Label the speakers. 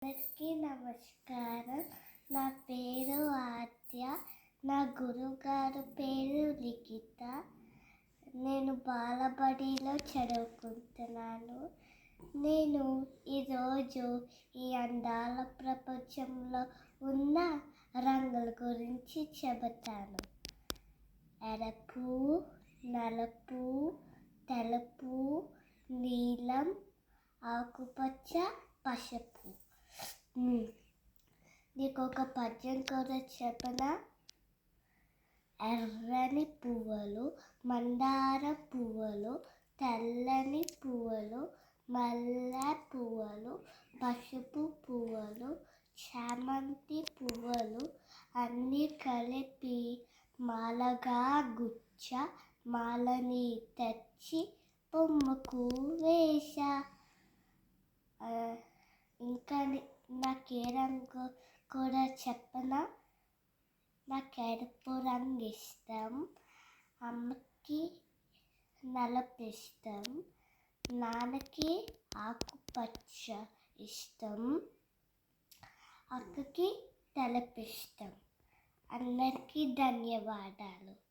Speaker 1: అందరికీ నమస్కారం. నా పేరు ఆద్య. నా గురువుగారు పేరు లిఖిత. నేను బాలబడిలో చదువుకుంటున్నాను. నేను ఈరోజు ఈ అందాల ప్రపంచంలో ఉన్న రంగుల గురించి చెబుతాను. ఎరుపు, నలుపు, తెలుపు, నీలం, ఆకుపచ్చ, పసుపు. నీకు ఒక పద్యం కూడా చెప్పనా? ఎర్రని పువ్వులు, మందార పువ్వులు, తెల్లని పువ్వులు, మల్లె పువ్వులు, పసుపు పువ్వులు, చామంతి పువ్వులు అన్నీ కలిపి మాలగా గుచ్చ, మాలని తెచ్చి బొమ్మకు వేశా. ఇంకా నాకు ఏ రంగు కూడా చెప్పనా? నాకు ఎరుపు రంగు ఇష్టం, అమ్మకి నలుపు ఇష్టం, నాన్నకి ఆకుపచ్చ ఇష్టం, అక్కకి తెలుపు ఇష్టం. అందరికీ ధన్యవాదాలు.